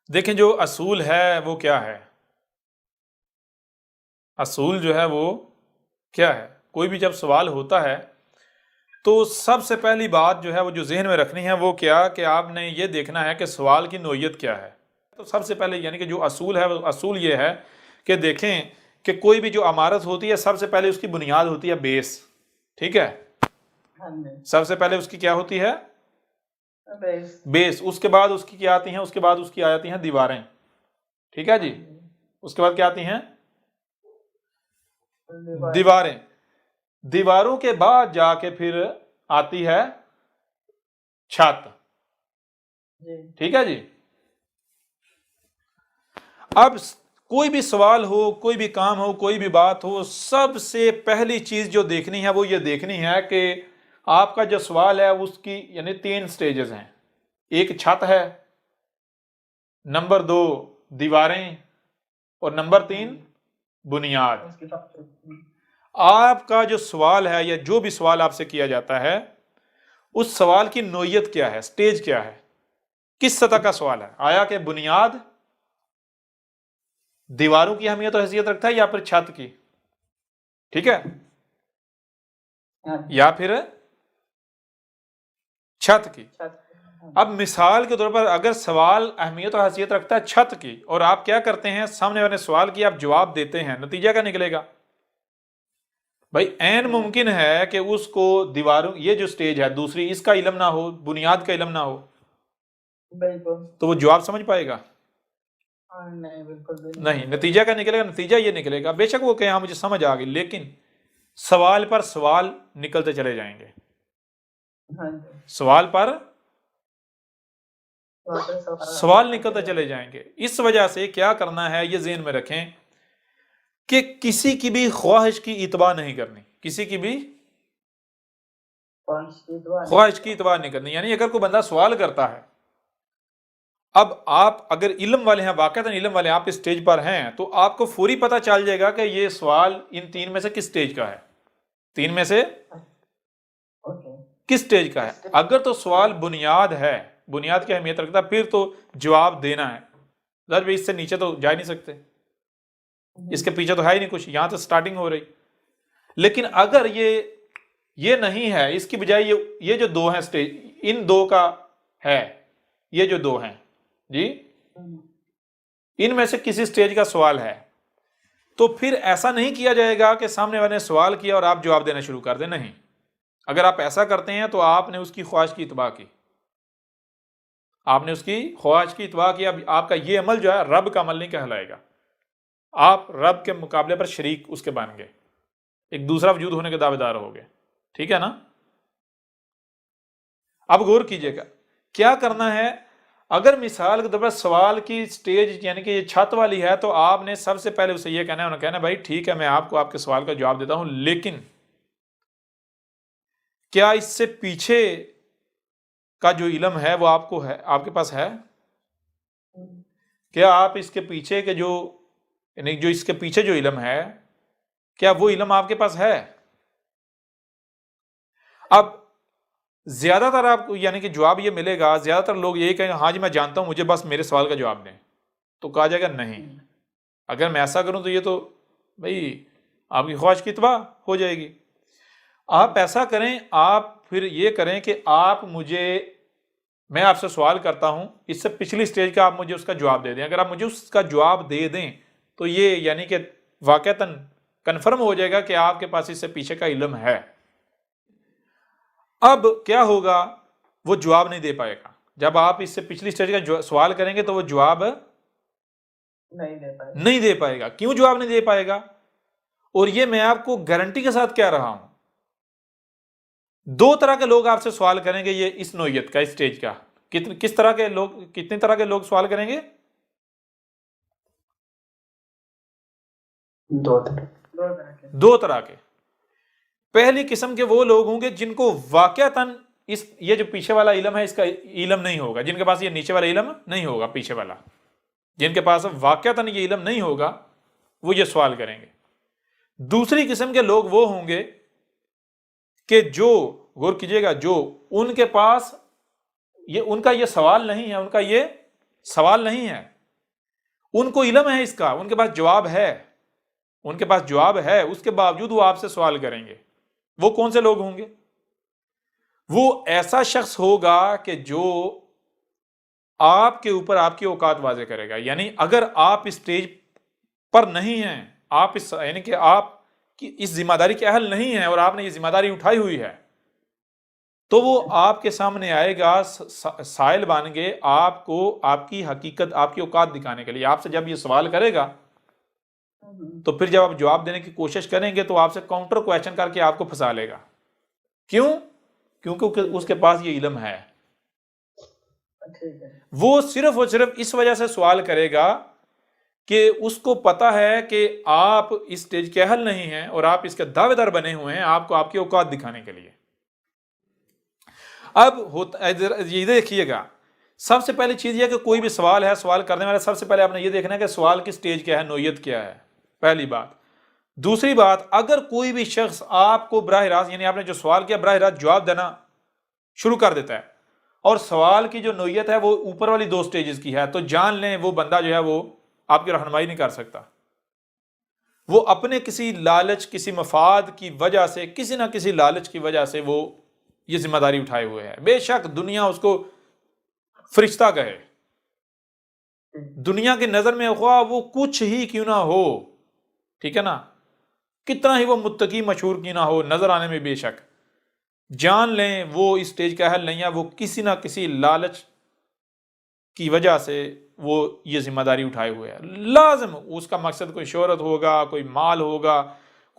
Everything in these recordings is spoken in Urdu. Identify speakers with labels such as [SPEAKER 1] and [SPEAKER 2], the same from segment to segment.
[SPEAKER 1] دیکھیں جو اصول ہے وہ کیا ہے؟ اصول جو ہے وہ کیا ہے؟ کوئی بھی جب سوال ہوتا ہے تو سب سے پہلی بات جو ہے وہ جو ذہن میں رکھنی ہے وہ کیا کہ آپ نے یہ دیکھنا ہے کہ سوال کی نوعیت کیا ہے. تو سب سے پہلے یعنی کہ جو اصول ہے وہ اصول یہ ہے کہ دیکھیں کہ کوئی بھی جو عمارت ہوتی ہے سب سے پہلے اس کی بنیاد ہوتی ہے بیس. ٹھیک ہے، سب سے پہلے اس کی کیا ہوتی ہے؟ بیس. اس کے بعد اس کی کیا آتی ہیں؟ اس کے بعد اس کی آتی ہیں دیواریں. ٹھیک ہے جی، اس کے بعد کیا آتی ہیں؟ دیواریں. دیواروں کے بعد جا کے پھر آتی ہے چھت. ٹھیک ہے جی. اب کوئی بھی سوال ہو، کوئی بھی کام ہو، کوئی بھی بات ہو، سب سے پہلی چیز جو دیکھنی ہے وہ یہ دیکھنی ہے کہ آپ کا جو سوال ہے اس کی یعنی 3 سٹیجز ہیں. ایک چھت ہے، نمبر 2 دیواریں، اور نمبر 3 بنیاد. آپ کا جو سوال ہے یا جو بھی سوال آپ سے کیا جاتا ہے اس سوال کی نوعیت کیا ہے، سٹیج کیا ہے، کس سطح کا سوال ہے؟ آیا کہ بنیاد دیواروں کی اہمیت اور حیثیت رکھتا ہے یا پھر چھت کی؟ ٹھیک ہے، یا پھر چھت کی. اب مثال کے طور پر اگر سوال اہمیت اور حیثیت رکھتا ہے چھت کی اور آپ کیا کرتے ہیں، سامنے والے سوال کی آپ جواب دیتے ہیں، نتیجہ کیا نکلے گا؟ بھائی عین ممکن ہے کہ اس کو دیواروں یہ جو سٹیج ہے دوسری اس کا علم نہ ہو، بنیاد کا علم نہ ہو، تو وہ جواب سمجھ پائے گا؟ نہیں. نتیجہ کیا نکلے گا؟ نتیجہ یہ نکلے گا بے شک وہ کہ ہاں مجھے سمجھ آ گئی، لیکن سوال پر سوال نکلتے چلے جائیں گے. سوال پر سوال نکلتے چلے جائیں گے. اس وجہ سے کیا کرنا ہے یہ ذہن میں رکھیں کہ کسی کی بھی خواہش کی اتباع نہیں کرنی، کسی کی بھی خواہش کی اتباع نہیں کرنی. یعنی اگر کوئی بندہ سوال کرتا ہے، اب آپ اگر علم والے ہیں، واقعتاً علم والے آپ اس سٹیج پر ہیں، تو آپ کو فوری پتہ چل جائے گا کہ یہ سوال ان 3 میں سے کس سٹیج کا ہے، 3 میں سے کس سٹیج کا ہے. اگر تو سوال بنیاد ہے، بنیاد کی اہمیت رکھتا ہے، پھر تو جواب دینا ہے. ضرور اس سے نیچے تو جا ہی نہیں سکتے، اس کے پیچھے تو ہے ہی نہیں کچھ، یہاں تو سٹارٹنگ ہو رہی. لیکن اگر یہ نہیں ہے، اس کی بجائے یہ جو 2 ہیں سٹیج، ان 2 کا ہے، یہ جو 2 ہیں جی، ان میں سے کسی سٹیج کا سوال ہے، تو پھر ایسا نہیں کیا جائے گا کہ سامنے والے نے سوال کیا اور آپ جواب دینا شروع کر دیں. نہیں. اگر آپ ایسا کرتے ہیں تو آپ نے اس کی خواہش کی اتباع کی، آپ نے اس کی خواہش کی اتباع کی. اب آپ کا یہ عمل جو ہے رب کا عمل نہیں کہلائے گا، آپ رب کے مقابلے پر شریک اس کے بن گئے، ایک دوسرا وجود ہونے کے دعوے دار ہو گئے. ٹھیک ہے نا؟ اب غور کیجئے گا کیا کرنا ہے. اگر مثال کے طور پر سوال کی سٹیج یعنی کہ یہ چھت والی ہے تو آپ نے سب سے پہلے اسے یہ کہنا ہے، انہوں نے کہنا ہے بھائی ٹھیک ہے میں آپ کو آپ کے سوال کا جواب دیتا ہوں، لیکن کیا اس سے پیچھے کا جو علم ہے وہ آپ کو ہے، آپ کے پاس ہے؟ کیا آپ اس کے پیچھے کے جو یعنی جو اس کے پیچھے جو علم ہے کیا وہ علم آپ کے پاس ہے؟ اب زیادہ تر آپ کو یعنی کہ جواب یہ ملے گا، زیادہ تر لوگ یہی کہیں ہاں جی میں جانتا ہوں، مجھے بس میرے سوال کا جواب دیں. تو کہا جائے گا نہیں، اگر میں ایسا کروں تو یہ تو بھئی آپ کی خواہش کی اتباع ہو جائے گی. آپ ایسا کریں، آپ پھر یہ کریں کہ میں آپ سے سوال کرتا ہوں، اس سے پچھلی سٹیج کا آپ مجھے اس کا جواب دے دیں. اگر آپ مجھے اس کا جواب دے دیں تو یہ یعنی کہ واقعتاً کنفرم ہو جائے گا کہ آپ کے پاس اس سے پیچھے کا علم ہے. اب کیا ہوگا، وہ جواب نہیں دے پائے گا. جب آپ اس سے پچھلی سٹیج کا سوال کریں گے تو وہ جواب نہیں دے پائے گا. کیوں جواب نہیں دے پائے گا؟ اور یہ میں آپ کو گارنٹی کے ساتھ کہہ رہا ہوں. 2 طرح کے لوگ آپ سے سوال کریں گے یہ اس نوعیت کا، اس سٹیج کا. کس طرح کے لوگ، کتنے طرح کے لوگ سوال کریں گے؟ 2 طرح کے. پہلی قسم کے وہ لوگ ہوں گے جن کو واقعتاً یہ جو پیچھے والا علم ہے اس کا علم نہیں ہوگا، جن کے پاس یہ نیچے والا علم نہیں ہوگا، پیچھے والا جن کے پاس واقعتاً یہ علم نہیں ہوگا وہ یہ سوال کریں گے. دوسری قسم کے لوگ وہ ہوں گے کہ جو غور کیجئے گا، جو ان کے پاس ان کا یہ سوال نہیں ہے، ان کا یہ سوال نہیں ہے، ان کو علم ہے اس کا، ان کے پاس جواب ہے، ان کے پاس جواب ہے، اس کے باوجود وہ آپ سے سوال کریں گے۔ وہ کون سے لوگ ہوں گے؟ وہ ایسا شخص ہوگا کہ جو آپ کے اوپر آپ کی اوقات واضح کرے گا۔ یعنی اگر آپ اسٹیج پر نہیں ہیں، آپ یعنی کہ آپ کی اس ذمہ داری کے اہل نہیں ہیں اور آپ نے یہ ذمہ داری اٹھائی ہوئی ہے، تو وہ آپ کے سامنے آئے گا سائل بن کے، آپ کو آپ کی حقیقت، آپ کی اوقات دکھانے کے لیے۔ آپ سے جب یہ سوال کرے گا تو پھر جب آپ جواب دینے کی کوشش کریں گے تو آپ سے کاؤنٹر کویشچن کر کے آپ کو پھنسا لے گا۔ کیوں؟ کیونکہ اس کے پاس یہ علم ہے۔ وہ صرف اور صرف اس وجہ سے سوال کرے گا کہ اس کو پتا ہے کہ آپ اس سٹیج کے اہل نہیں ہیں اور آپ اس کے دعوے دار بنے ہوئے ہیں آپ کو آپ کی اوقات دکھانے کے لیے۔ اب یہ دیکھیے گا، سب سے پہلی چیز یہ کہ کوئی بھی سوال ہے، سوال کرنے والے سب سے پہلے آپ نے یہ دیکھنا ہے کہ سوال کی سٹیج کیا ہے، نوعیت کیا ہے، پہلی بات۔ دوسری بات، اگر کوئی بھی شخص آپ کو براہ راست، یعنی آپ نے جو سوال کیا براہ راست جواب دینا شروع کر دیتا ہے اور سوال کی جو نوعیت ہے وہ اوپر والی 2 سٹیجز کی ہے، تو جان لیں وہ بندہ جو ہے وہ آپ کی رہنمائی نہیں کر سکتا۔ وہ اپنے کسی لالچ، کسی مفاد کی وجہ سے، کسی نہ کسی لالچ کی وجہ سے وہ یہ ذمہ داری اٹھائے ہوئے ہے۔ بے شک دنیا اس کو فرشتہ کہے، دنیا کی نظر میں خواہ وہ کچھ ہی کیوں نہ ہو، ٹھیک ہے نا، کتنا ہی وہ متقی مشہور کی نہ ہو نظر آنے میں، بے شک جان لیں وہ اس سٹیج کا اہل نہیں ہے۔ وہ کسی نہ کسی لالچ کی وجہ سے وہ یہ ذمہ داری اٹھائے ہوئے ہے۔ لازم اس کا مقصد کوئی شہرت ہوگا، کوئی مال ہوگا،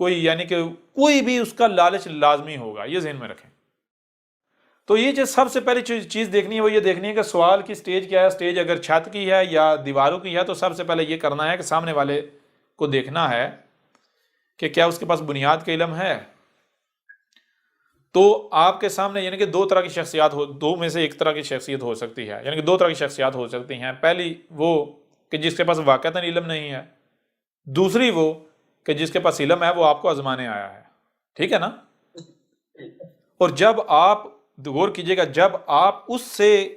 [SPEAKER 1] کوئی یعنی کہ کوئی بھی اس کا لالچ لازمی ہوگا، یہ ذہن میں رکھیں۔ تو یہ جو سب سے پہلی چیز دیکھنی ہے وہ یہ دیکھنی ہے کہ سوال کی سٹیج کیا ہے۔ سٹیج اگر چھت کی ہے یا دیواروں کی ہے تو سب سے پہلے یہ کرنا ہے کہ سامنے والے کو دیکھنا ہے کہ کیا اس کے پاس بنیاد کا علم ہے۔ تو آپ کے سامنے یعنی کہ 2 طرح کی شخصیات ہو، 2 میں سے ایک طرح کی شخصیت ہو سکتی ہے، یعنی کہ 2 طرح کی شخصیات ہو سکتی ہیں۔ پہلی وہ کہ جس کے پاس واقعتاً علم نہیں ہے، دوسری وہ کہ جس کے پاس علم ہے وہ آپ کو آزمانے آیا ہے، ٹھیک ہے نا۔ اور جب آپ غور کیجئے گا، جب آپ اس سے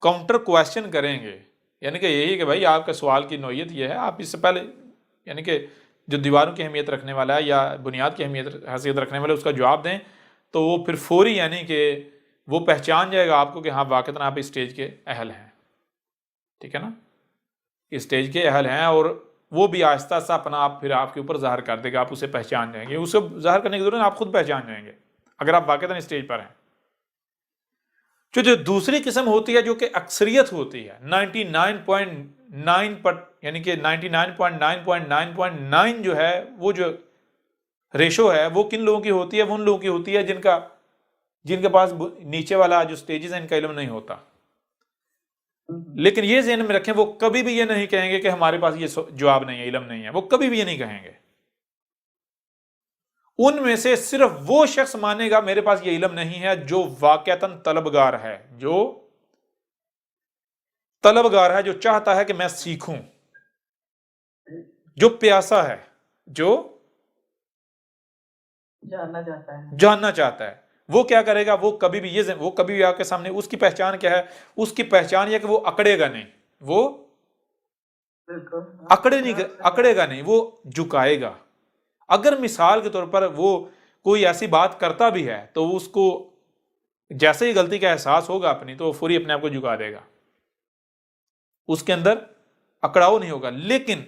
[SPEAKER 1] کاؤنٹر کویسچن کریں گے، یعنی کہ یہی کہ بھائی آپ کے سوال کی نوعیت یہ ہے، آپ اس سے پہلے یعنی کہ جو دیواروں کی اہمیت رکھنے والا ہے یا بنیاد کی حیثیت رکھنے والا ہے اس کا جواب دیں، تو وہ پھر فوری یعنی کہ وہ پہچان جائے گا آپ کو کہ ہاں واقعتاً آپ اس سٹیج کے اہل ہیں، ٹھیک ہے نا، اس سٹیج کے اہل ہیں۔ اور وہ بھی آہستہ آہستہ اپنا آپ پھر آپ کے اوپر ظاہر کر دے گا، آپ اسے پہچان جائیں گے۔ اسے ظاہر کرنے کی ضرورت نہیں، آپ خود پہچان جائیں گے اگر آپ واقعتاً اس سٹیج پر ہیں۔ جو دوسری قسم ہوتی ہے جو کہ اکثریت ہوتی ہے، 99.9 پر یعنی کہ 99.9.9.9 جو ہے وہ جو ریشو ہے وہ کن لوگوں کی ہوتی ہے؟ وہ ان لوگوں کی ہوتی ہے جن کے پاس نیچے والا جو سٹیجز ہیں ان کا علم نہیں ہوتا۔ لیکن یہ ذہن میں رکھیں وہ کبھی بھی یہ نہیں کہیں گے کہ ہمارے پاس یہ جواب نہیں ہے، علم نہیں ہے، وہ کبھی بھی یہ نہیں کہیں گے۔ ان میں سے صرف وہ شخص مانے گا میرے پاس یہ علم نہیں ہے جو واقعتاً طلبگار ہے، جو طلبگار ہے، جو چاہتا ہے کہ میں سیکھوں، جو پیاسا ہے، جو جاننا چاہتا ہے۔ وہ کیا کرے گا؟ وہ کبھی بھی آپ کے سامنے اس کی پہچان کیا ہے؟ اس کی پہچان یہ کہ وہ اکڑے گا نہیں، وہ اکڑے گا نہیں، وہ جھکائے گا۔ اگر مثال کے طور پر وہ کوئی ایسی بات کرتا بھی ہے تو اس کو جیسے ہی غلطی کا احساس ہوگا اپنی تو وہ فوری اپنے آپ کو جھکا دے گا، اس کے اندر اکڑاؤ نہیں ہوگا۔ لیکن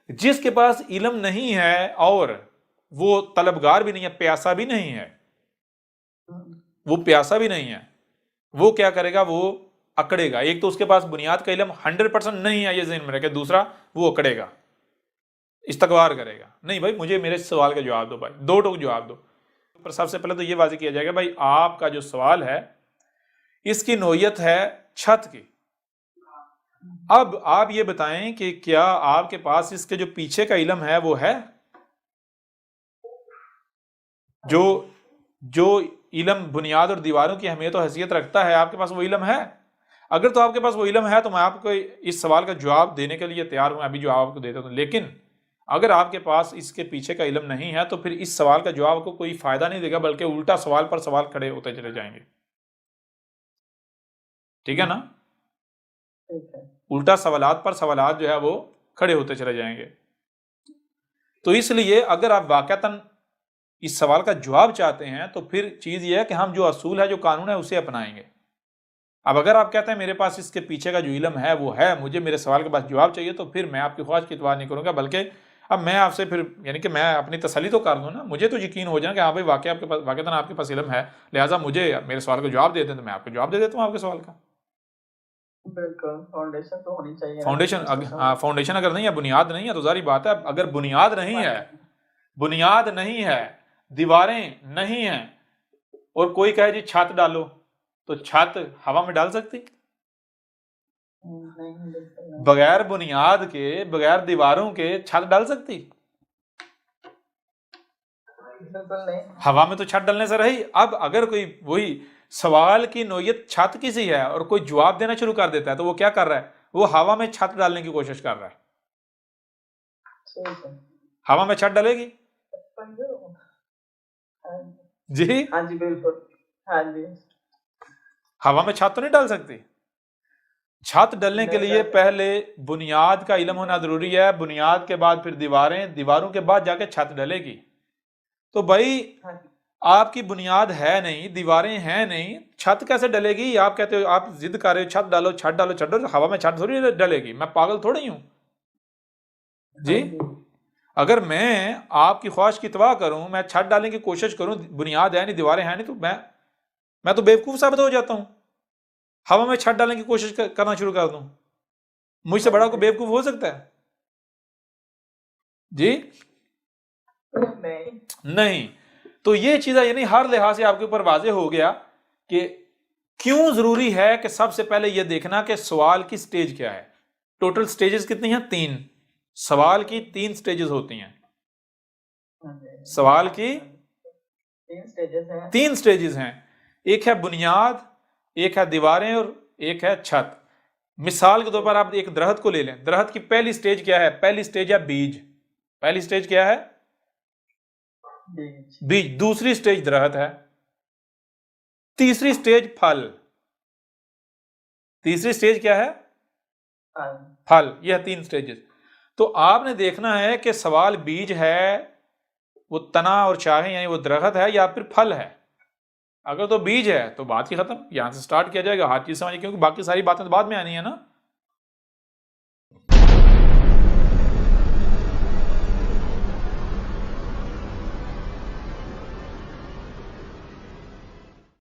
[SPEAKER 1] جس کے پاس علم نہیں ہے اور وہ طلبگار بھی نہیں ہے، پیاسا بھی نہیں ہے، وہ کیا کرے گا؟ وہ اکڑے گا۔ ایک تو اس کے پاس بنیاد کا علم 100% نہیں ہے، یہ ذہن میں رکھے۔ دوسرا وہ اکڑے گا، استغفار کرے گا، نہیں بھائی مجھے میرے سوال کا جواب دو، بھائی 2 ٹوک جواب دو۔ پر سب سے پہلے تو یہ واضح کیا جائے گا بھائی آپ کا جو سوال ہے اس کی نوعیت ہے چھت کی۔ اب آپ یہ بتائیں کہ کیا آپ کے پاس اس کے جو پیچھے کا علم ہے وہ ہے؟ جو علم بنیاد اور دیواروں کی اہمیت و حیثیت رکھتا ہے، آپ کے پاس وہ علم ہے؟ اگر تو آپ کے پاس وہ علم ہے تو میں آپ کو اس سوال کا جواب دینے کے لیے تیار ہوں، ابھی جواب آپ کو دیتا ہوں۔ لیکن اگر آپ کے پاس اس کے پیچھے کا علم نہیں ہے تو پھر اس سوال کا جواب کو کوئی فائدہ نہیں دے گا، بلکہ الٹا سوال پر سوال کھڑے ہوتے چلے جائیں گے، ٹھیک ہے نا۔ الٹا سوالات پر سوالات جو ہے وہ کھڑے ہوتے چلے جائیں گے. تو اس لیے اگر آپ واقعتاً اس سوال کا جواب چاہتے ہیں تو پھر چیز یہ ہے کہ ہم جو اصول ہے جو قانون ہے اسے اپنائیں گے. اب اگر آپ کہتے ہیں میرے پاس اس کے پیچھے کا جو علم ہے وہ ہے, مجھے میرے سوال کے پاس جواب چاہیے, تو پھر میں آپ کی خواہش کی اتباع نہیں کروں گا, بلکہ اب میں آپ سے پھر یعنی کہ میں اپنی تسلی تو کر دوں نا, مجھے تو یقین ہو جائے کہ ہاں بھائی واقعہ آپ کے پاس واقعتاً آپ کے پاس علم ہے, لہٰذا مجھے میرے سوال کا جواب دے دیں تو میں آپ کو جواب دے دیتا ہوں آپ کے سوال کا.
[SPEAKER 2] بالکل فاؤنڈیشن تو ہونی چاہیے.
[SPEAKER 1] فاؤنڈیشن اگر نہیں ہے, بنیاد نہیں ہے, تو ظاہری بات ہے اگر بنیاد نہیں ہے, دیواریں نہیں ہیں, اور کوئی کہے جی چھت ڈالو, تو چھت ہوا میں ڈال سکتی؟ بغیر بنیاد کے, بغیر دیواروں کے چھت ڈال سکتی؟ ہوا میں تو چھت ڈالنے سے رہی. اب اگر کوئی وہی سوال کی نوعیت چھت کی سی ہے اور کوئی جواب دینا شروع کر دیتا ہے, تو وہ کیا کر رہا ہے, وہ ہوا میں چھت ڈالنے کی کوشش کر رہا ہے. ہوا میں چھت ڈالے گی جی؟
[SPEAKER 2] ہاں جی بالکل, ہاں جی.
[SPEAKER 1] ہوا میں چھت تو نہیں ڈال سکتی. چھت ڈلنے کے لیے پہلے بنیاد کا علم ہونا ضروری ہے, بنیاد کے بعد پھر دیواریں, دیواروں کے بعد جا کے چھت ڈلے گی. تو بھائی آپ کی بنیاد ہے نہیں, دیواریں ہیں نہیں, چھت کیسے ڈلے گی؟ آپ کہتے ہو, آپ ضد کر رہے ہو چھت ڈالو چھت ڈالو چھت ڈالو, ہوا میں چھت تھوڑی ڈلے گی, میں پاگل تھوڑی ہوں جی. اگر میں آپ کی خواہش کی اتباع کروں, میں چھت ڈالنے کی کوشش کروں, بنیاد ہے نہیں, دیواریں ہیں نہیں, تو میں تو بیوقوف ثابت ہو جاتا ہوں. ہوا میں چھت ڈالنے کی کوشش کرنا شروع کر دوں, مجھ سے بڑا کوئی بیوقوف ہو سکتا ہے جی؟ نہیں. تو یہ چیزیں یعنی ہر لحاظ سے آپ کے اوپر واضح ہو گیا کہ کیوں ضروری ہے کہ سب سے پہلے یہ دیکھنا کہ سوال کی سٹیج کیا ہے. ٹوٹل سٹیجز کتنی ہیں؟ 3. سوال کی 3 سٹیجز ہوتی ہیں. سوال کی 3 سٹیجز ہیں. ایک ہے بنیاد, ایک ہے دیواریں, اور ایک ہے چھت. مثال کے طور پر آپ ایک درخت کو لے لیں. درخت کی پہلی سٹیج کیا ہے؟ پہلی سٹیج ہے بیج. پہلی سٹیج کیا ہے؟ بیج. دوسری سٹیج درخت ہے. تیسری سٹیج پھل. تیسری سٹیج کیا ہے؟ پھل. یہ 3 سٹیجز. تو آپ نے دیکھنا ہے کہ سوال بیج ہے, وہ تنا اور چاہے یعنی وہ درخت ہے, یا پھر پھل ہے. اگر تو بیج ہے تو بات ہی ختم, یہاں سے سٹارٹ کیا جائے گا, ہر چیز سمجھے, کیونکہ باقی ساری باتیں تو بعد میں آنی ہے نا.